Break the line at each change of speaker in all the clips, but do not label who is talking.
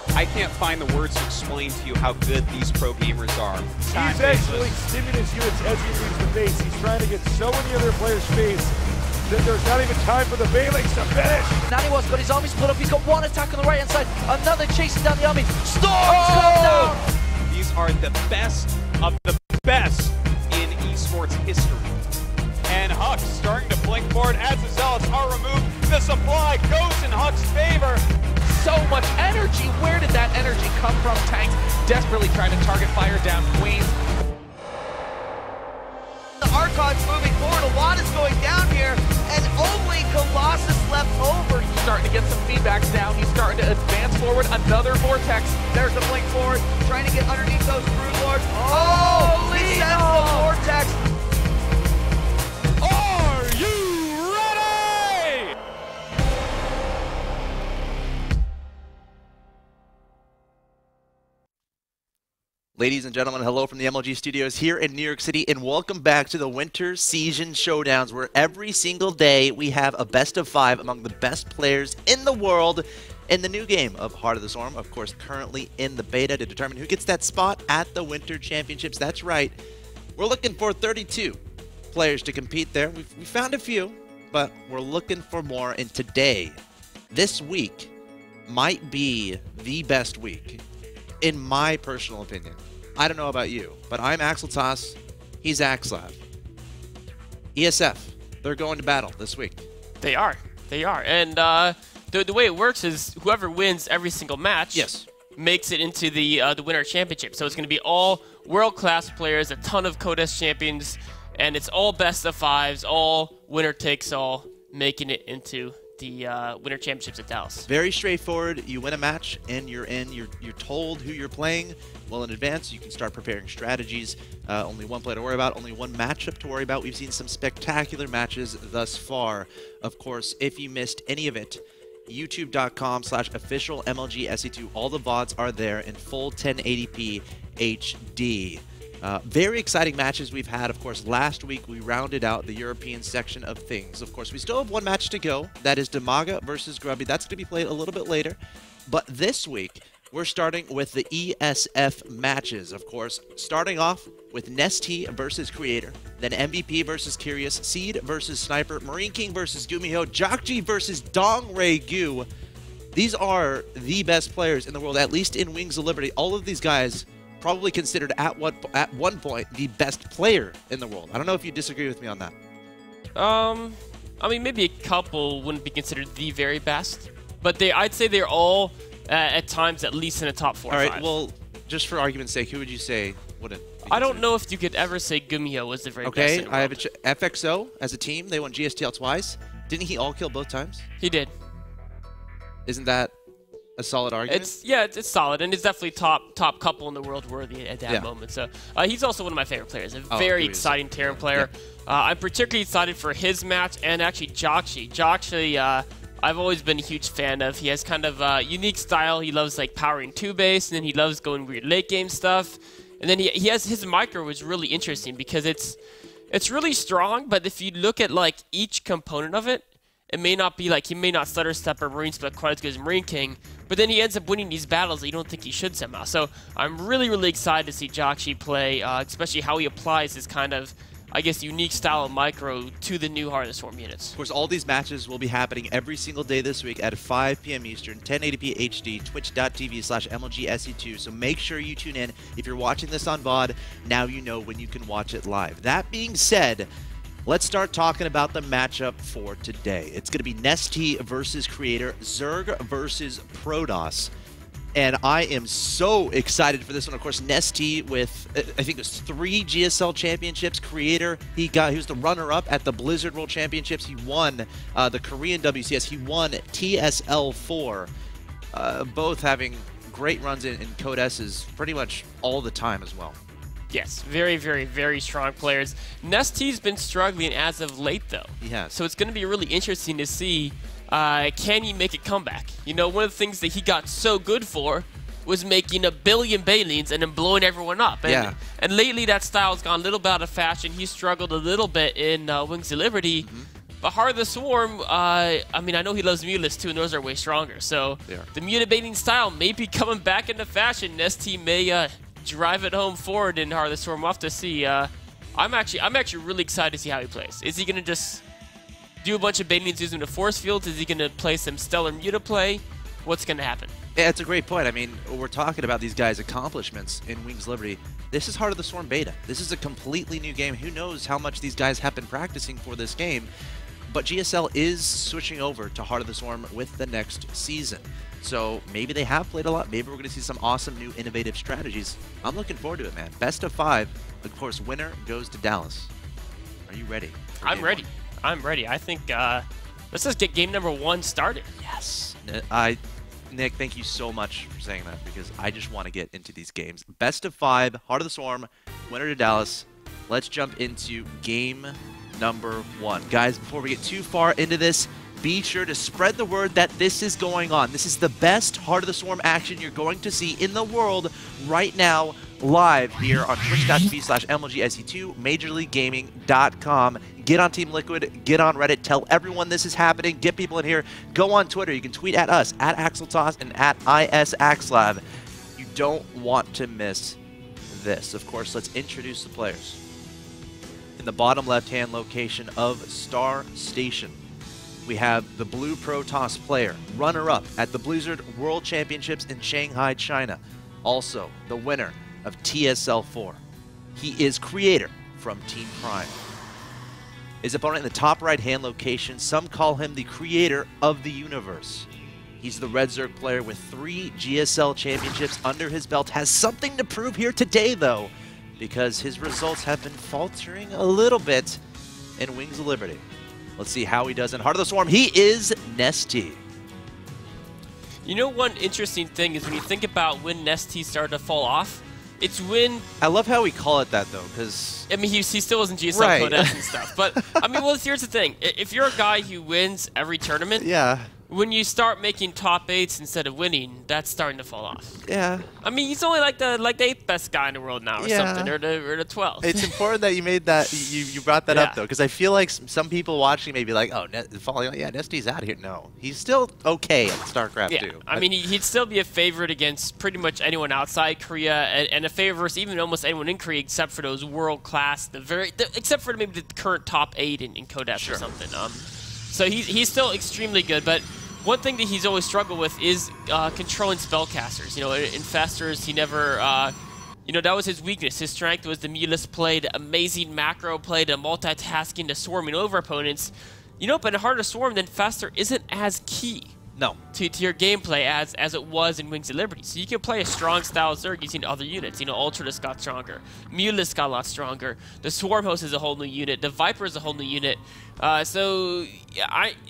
I can't find the words to explain to you how good these pro gamers are.
He's actually stimming his units as he leaves the base. He's trying to get so many other players' face that there's not even time for the Baylings to finish.
Naniwa's got his army split up. He's got one attack on the right-hand side. Another chasing down the army. Storm's come down!
These are the best of the best in esports history. And Hux starting to blink forward as the Zealots are removed. The supply goes in Hux's favor.
So much energy. Where did that energy come from? Tanks desperately trying to target fire down Queens.
The Archon's moving forward. A lot is going down here, and only Colossus left over.
He's starting to get some feedbacks down. He's starting to advance forward. Another vortex.
There's the blink forward, trying to get underneath those Brood Lords. Oh, he sends the vortex.
Are you ready?
Ladies and gentlemen, hello from the MLG studios here in New York City, and welcome back to the Winter Season Showdowns, where every single day we have a best of 5 among the best players in the world in the new game of Heart of the Storm, of course, currently in the beta to determine who gets that spot at the Winter Championships. That's right. We're looking for 32 players to compete there. We found a few, but we're looking for more, and today, this week, might be the best week, in my personal opinion. I don't know about you, but I'm axeltoss, he's axslav. ESF, they're going to battle this week.
They are. And the way it works is whoever wins every single match makes it into the Winter Championship. So it's going to be all world-class players, a ton of Codes champions, and it's all best of 5s, all winner takes all, making it into the Winter Championships at Dallas.
Very straightforward. You win a match and you're in. You're told who you're playing well in advance. You can start preparing strategies. Only one player to worry about, only one matchup to worry about. We've seen some spectacular matches thus far. Of course, if you missed any of it, youtube.com/official MLG SE2. All the VODs are there in full 1080p HD. Very exciting matches we've had. Of course, last week we rounded out the European section of things. Of course, we still have one match to go. That is Demaga versus Grubby. That's going to be played a little bit later. But this week, we're starting with the ESF matches, of course. Starting off with Nestea versus Creator. Then MVP versus Curious. Seed versus Sniper. Marine King versus Gumiho. Jockji versus Dongray Gu. These are the best players in the world, at least in Wings of Liberty. All of these guys probably considered at one point the best player in the world. I don't know if you disagree with me on that.
I mean, maybe a couple wouldn't be considered the very best, but I'd say they're all at times at least in the top 4 or 5.
All right, well, just for argument's sake, who would you say wouldn't be
I don't know if you could ever say Gumiho was the very best in the world.
I have FXO as a team. They won GSTL twice. Didn't he all kill both times?
He did.
Isn't that a solid argument?
It's solid, and it's definitely top couple in the world worthy at that moment. So he's also one of my favorite players, a very exciting Terran player. I'm particularly excited for his match and actually Jockji. Jockji, I've always been a huge fan of. He has kind of a unique style. He loves like powering 2-base, and then he loves going weird late game stuff. And then he has his micro, which is really interesting because it's really strong, but if you look at like each component of it, it may not be like, he may not stutter step or marine split quite as good as Marine King, but then he ends up winning these battles that you don't think he should somehow. So I'm really, really excited to see Jockji play, especially how he applies his kind of, I guess, unique style of micro to the new Heart of the Storm units.
Of course, all these matches will be happening every single day this week at 5 p.m. Eastern, 1080p HD, twitch.tv/MLGSE2. So make sure you tune in. If you're watching this on VOD, now you know when you can watch it live. That being said, let's start talking about the matchup for today. It's going to be Nestea versus Creator, Zerg versus Protoss. And I am so excited for this one. Of course, Nestea with, I think it was 3 GSL championships. Creator, he was the runner-up at the Blizzard World Championships. He won the Korean WCS. He won TSL4. Both having great runs in Codes pretty much all the time as well.
Yes, very, very, very strong players. Nestea's been struggling as of late, though.
He has.
So it's going to be really interesting to see, can he make a comeback? You know, one of the things that he got so good for was making 1 billion Baylings and then blowing everyone up. And, and lately that style's gone a little bit out of fashion. He struggled a little bit in Wings of Liberty. But Heart of the Swarm, I mean, I know he loves Mutas too, and those are way stronger. So the mutabating style may be coming back into fashion. Nestea may drive it home forward in Heart of the Swarm. We'll have to see. I'm actually really excited to see how he plays. Is he going to just do a bunch of baitings using the force fields? Is he going to play some stellar muta play? What's going to happen?
Yeah, it's a great point. I mean, we're talking about these guys' accomplishments in Wings Liberty. This is Heart of the Swarm beta. This is a completely new game. Who knows how much these guys have been practicing for this game? But GSL is switching over to Heart of the Swarm with the next season. So maybe they have played a lot. Maybe we're going to see some awesome new innovative strategies. I'm looking forward to it, man. Best of 5. Of course, winner goes to Dallas. Are you ready?
I'm ready. I'm ready. I think let's just get game number 1 started.
Yes. Nick, thank you so much for saying that, because I just want to get into these games. Best of 5, Heart of the Swarm, winner to Dallas. Let's jump into game number 1. Guys, before we get too far into this, be sure to spread the word that this is going on. This is the best Heart of the Swarm action you're going to see in the world right now, live here on twitch.tv/MLGSE2, majorleaguegaming.com. Get on Team Liquid, get on Reddit, tell everyone this is happening, get people in here. Go on Twitter, you can tweet at us, at axeltoss and at axslav. You don't want to miss this. Of course, let's introduce the players. In the bottom left-hand location of Star Station, we have the Blue Protoss player, runner-up at the Blizzard World Championships in Shanghai, China. Also, the winner of TSL4. He is Creator from Team Prime. His opponent in the top right-hand location, some call him the Creator of the Universe. He's the Red Zerg player with 3 GSL championships under his belt. Has something to prove here today, though, because his results have been faltering a little bit in Wings of Liberty. Let's see how he does in Heart of the Swarm. He is Nestea.
You know, one interesting thing is when you think about when Nestea started to fall off, it's when...
I love how we call it that, though, because...
I mean, he still wasn't GSL Codex and stuff. But, I mean, well, here's the thing. If you're a guy who wins every tournament...
Yeah.
When you start making top 8s instead of winning, that's starting to fall off.
Yeah.
I mean, he's only like the 8th best guy in the world now, or something, or the 12th.
It's important that you made that. You brought that up though, because I feel like some people watching may be like, "Oh, Nestea's out here." No, he's still okay at StarCraft too.
I mean, he'd still be a favorite against pretty much anyone outside Korea, and a favorite versus even almost anyone in Korea, except for those world class, except for maybe the current top 8 in Codex or something. So he's still extremely good, but. One thing that he's always struggled with is controlling spellcasters. You know, Infestors, he never, you know, that was his weakness. His strength was the Mutas play, the amazing macro play, the multitasking, the swarming over opponents. You know, but in Heart of Swarm, the Infestor isn't as key.
No.
To your gameplay as it was in Wings of Liberty. So you can play a strong style Zerg using other units. You know, Ultralis got stronger. Mutas got a lot stronger. The Swarm Host is a whole new unit. The Viper is a whole new unit. So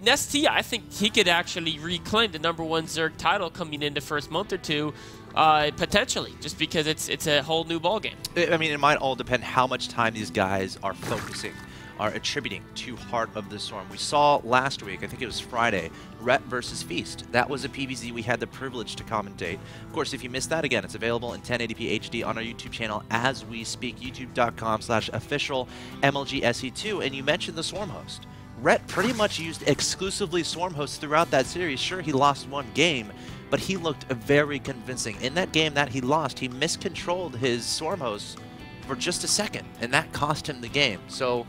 Nestea, I think he could actually reclaim the #1 Zerg title coming in the first month or two, potentially, just because it's a whole new ballgame.
I mean, it might all depend how much time these guys are focusing, are attributing to Heart of the Swarm. We saw last week, I think it was Friday, Rhett versus Feast. That was a PvZ we had the privilege to commentate. Of course, if you missed that, again, it's available in 1080p HD on our YouTube channel as we speak, youtube.com/official MLGSE2. And you mentioned the Swarm Host. Rhett pretty much used exclusively Swarm Hosts throughout that series. Sure, he lost one game, but he looked very convincing. In that game that he lost, he miscontrolled his Swarm Hosts for just a second, and that cost him the game. So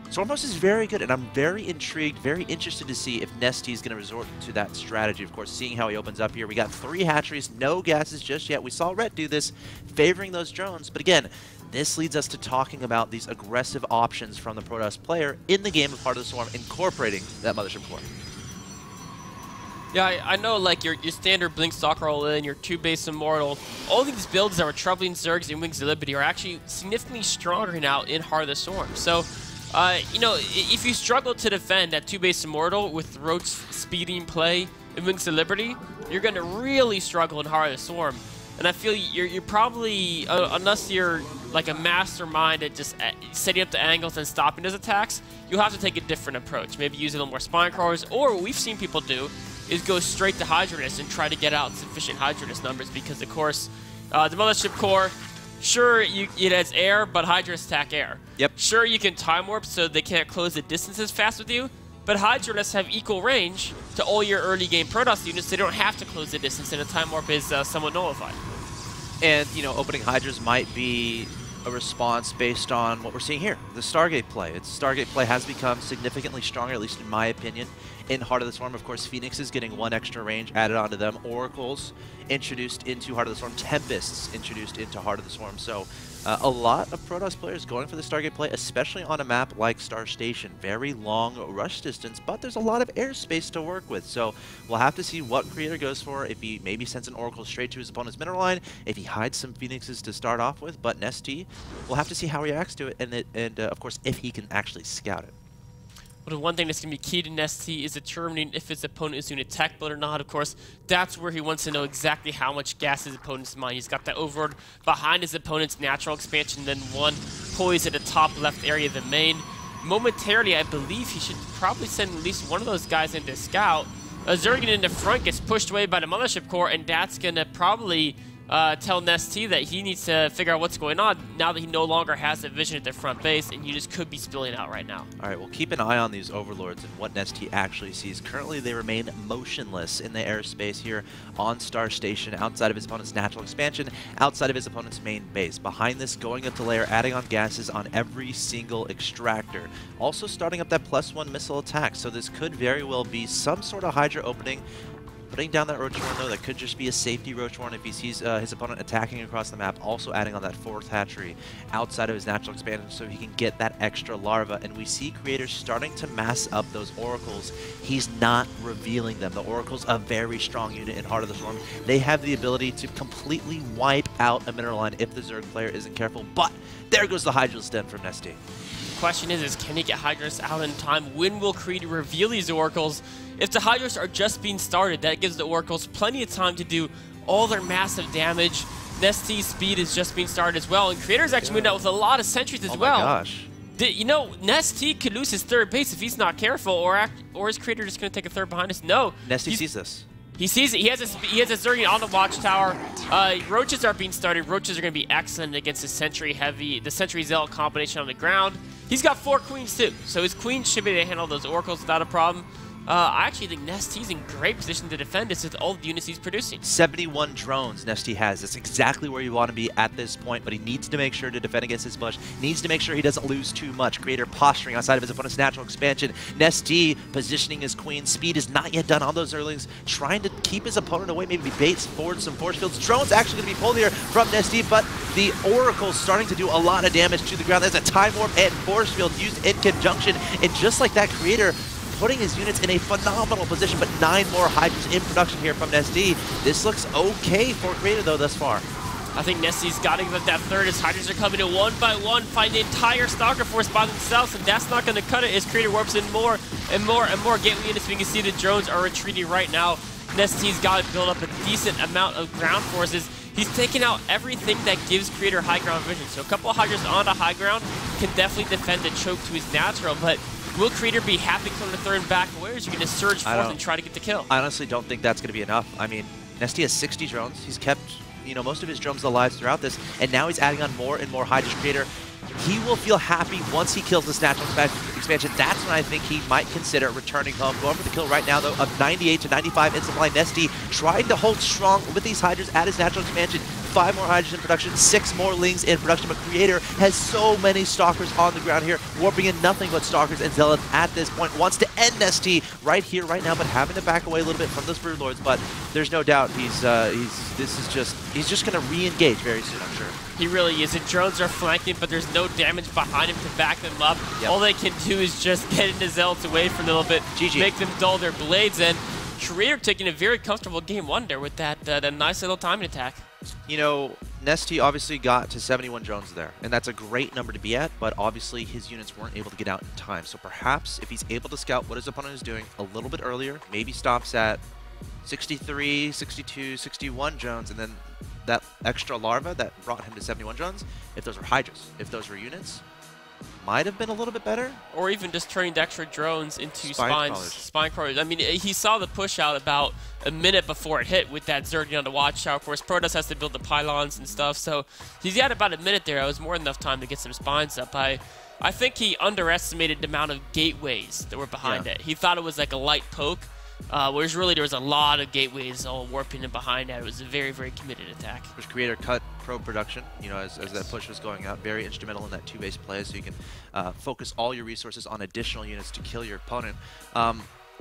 Swarm Host is very good, and I'm very intrigued, very interested to see if Nestea is going to resort to that strategy. Of course, seeing how he opens up here. We got 3 hatcheries, no gases just yet. We saw Rhett do this, favoring those drones. But again, this leads us to talking about these aggressive options from the Protoss player in the game of Heart of the Swarm, incorporating that Mothership core.
Yeah, I know, like, your standard Blink Stalker all-in, your 2-base Immortal, all these builds that were troubling Zergs in Wings of Liberty are actually significantly stronger now in Heart of the Swarm. So, you know, if you struggle to defend that 2-base Immortal with Roach speeding play in Wings of Liberty, you're going to really struggle in Heart of the Swarm. And I feel you're probably, unless you're like a mastermind at just setting up the angles and stopping his attacks, you'll have to take a different approach. Maybe use a little more Spine Crawlers, or what we've seen people do is go straight to Hydranus and try to get out sufficient Hydranus numbers, because, of course, the Mothership Core, sure, it has air, but Hydranus attack air.
Yep.
Sure, you can Time Warp so they can't close the distance as fast with you, but Hydra have equal range to all your early game Protoss units. They don't have to close the distance, and a Time Warp is somewhat nullified.
And, you know, opening Hydras might be a response based on what we're seeing here, the Stargate play. Stargate play has become significantly stronger, at least in my opinion, in Heart of the Swarm. Of course, Phoenix is getting 1 extra range added onto them. Oracles introduced into Heart of the Swarm. Tempests introduced into Heart of the Swarm. So a lot of Protoss players going for the Stargate play, especially on a map like Star Station. Very long rush distance, but there's a lot of airspace to work with. So we'll have to see what Creator goes for. If he maybe sends an Oracle straight to his opponent's mineral line, if he hides some Phoenixes to start off with, but Nestea, we'll have to see how he reacts to it, and of course, if he can actually scout it.
Well, the one thing that's going to be key to Nestea is determining if his opponent is doing a tech build or not. Of course, that's where he wants to know exactly how much gas his opponent's mine. He's got that overlord behind his opponent's natural expansion, then 1 poise at the top left area of the main. Momentarily, I believe he should probably send at least one of those guys into scout. Zergan in the front gets pushed away by the Mothership Core, and that's going to probably tell Nestea that he needs to figure out what's going on now that he no longer has a vision at the front base, and you just could be spilling out right now.
All right, well, keep an eye on these overlords and what Nestea actually sees. Currently, they remain motionless in the airspace here on Star Station, outside of his opponent's natural expansion, outside of his opponent's main base. Behind this, going up to layer, adding on gases on every single extractor. Also starting up that +1 missile attack, so this could very well be some sort of Hydra opening. Putting down that Roach Warren, though, that could just be a safety Roach Warren if he sees his opponent attacking across the map. Also adding on that 4th hatchery outside of his natural expansion so he can get that extra larva. And we see creators starting to mass up those Oracles. He's not revealing them. The Oracle's a very strong unit in Heart of the Swarm. They have the ability to completely wipe out a mineral line if the Zerg player isn't careful. But there goes the Hydra's Den from Nestea.
Question is can he get Hydras out in time? When will Creed reveal these Oracles? If the Hydras are just being started, that gives the Oracles plenty of time to do all their massive damage. Nestea's speed is just being started as well, and Creator's actually moving out with a lot of sentries as well.
Oh my gosh.
You know, Nestea could lose his 3rd base if he's not careful, or is Creator just going to take a 3rd behind us? No.
Nestea sees this.
He sees it. He has a Zergian on the watchtower. Roaches are being started. Roaches are going to be excellent against the Sentry Zealot combination on the ground. He's got 4 queens too, so his queens should be able to handle those Oracles without a problem. I actually think Nestea's in great position to defend this with all the units he's producing.
71 drones Nestea has. That's exactly where you want to be at this point, but he needs to make sure to defend against his bush. Needs to make sure he doesn't lose too much. Creator posturing outside of his opponent's natural expansion. Nestea positioning his queen. Speed is not yet done on those Zerglings. Trying to keep his opponent away, maybe baits forward some force fields. Drone's actually going to be pulled here from Nestea, but the Oracle's starting to do a lot of damage to the ground. There's a Time Warp and force field used in conjunction, and just like that, Creator putting his units in a phenomenal position, but 9 more Hydras in production here from Nestea. This looks okay for Creator, though, thus far.
I think Nestea's got to give up that 3rd as Hydras are coming in 1 by 1, find the entire Stalker Force by themselves, and that's not going to cut it as Creator warps in more and more and more gateway units. We can see the drones are retreating right now. Nestea's got to build up a decent amount of ground forces. He's taking out everything that gives Creator high ground vision. So a couple of Hydras on the high ground can definitely defend the choke to his natural, but will Creator be happy coming to 3rd and back away, or is he going to surge 4th and try to get the kill?
I honestly don't think that's going to be enough. I mean, Nestea has 60 drones. He's kept, you know, most of his drones alive throughout this, and now he's adding on more and more Hydras. Creator, he will feel happy once he kills this natural expansion. That's when I think he might consider returning home. Going for the kill right now, though, of 98 to 95 in supply. Nestea trying to hold strong with these Hydras at his natural expansion. 5 more Hydras in production, 6 more Lings in production, but Creator has so many Stalkers on the ground here, warping in nothing but Stalkers and Zealots at this point. Wants to end Nestea right here, right now, but having to back away a little bit from those Brood Lords, but there's no doubt he's just going to re-engage very soon, I'm sure.
He really is. The drones are flanking, but there's no damage behind him to back them up. Yep. All they can do is just get into Zealots away from a little bit, make them dull their blades, and Creator taking a very comfortable game 1 there with that nice little timing attack.
You know, Nestea obviously got to 71 drones there, and that's a great number to be at, but obviously his units weren't able to get out in time. So perhaps if he's able to scout what his opponent is doing a little bit earlier, maybe stops at 63, 62, 61 drones, and then that extra larva that brought him to 71 drones, if those were Hydras, if those were units, might have been a little bit better.
Or even just turning the extra drones into spine crawlers. I mean, he saw the push out about a minute before it hit with that Zergian on the watchtower. Of course, Protoss has to build the pylons and stuff, so he's got about a minute there. It was more than enough time to get some spines up. I think he underestimated the amount of gateways that were behind it. He thought it was like a light poke, whereas really there was a lot of gateways all warping in behind that. It was a very, very committed attack.
Which Creator cut probe production, you know, as that push was going out. Very instrumental in that 2-base play, so you can focus all your resources on additional units to kill your opponent.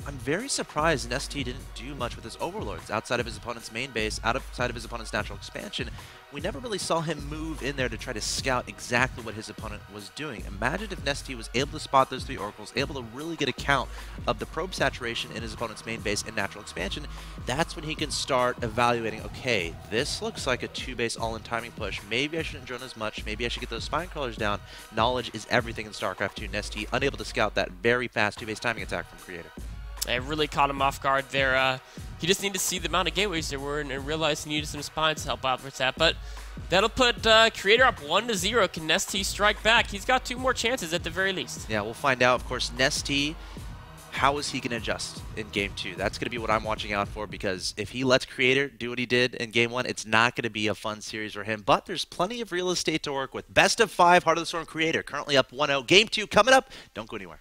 I'm very surprised Nestea didn't do much with his Overlords outside of his opponent's main base, outside of his opponent's natural expansion. We never really saw him move in there to try to scout exactly what his opponent was doing. Imagine if Nestea was able to spot those 3 Oracles, able to really get a count of the probe saturation in his opponent's main base and natural expansion. That's when he can start evaluating, okay, this looks like a 2-base all-in timing push. Maybe I shouldn't drone as much. Maybe I should get those spine crawlers down. Knowledge is everything in StarCraft 2. Nestea unable to scout that very fast 2-base timing attack from Creator.
It really caught him off guard there. He just needed to see the amount of gateways there were and realized he needed some spines to help out with that. But that'll put Creator up 1-0. Can Nestea strike back? He's got 2 more chances at the very least.
Yeah, we'll find out. Of course, Nestea, how is he going to adjust in Game 2? That's going to be what I'm watching out for, because if he lets Creator do what he did in Game 1, it's not going to be a fun series for him. But there's plenty of real estate to work with. Best of 5, Heart of the Storm Creator, currently up 1-0. Game 2 coming up. Don't go anywhere.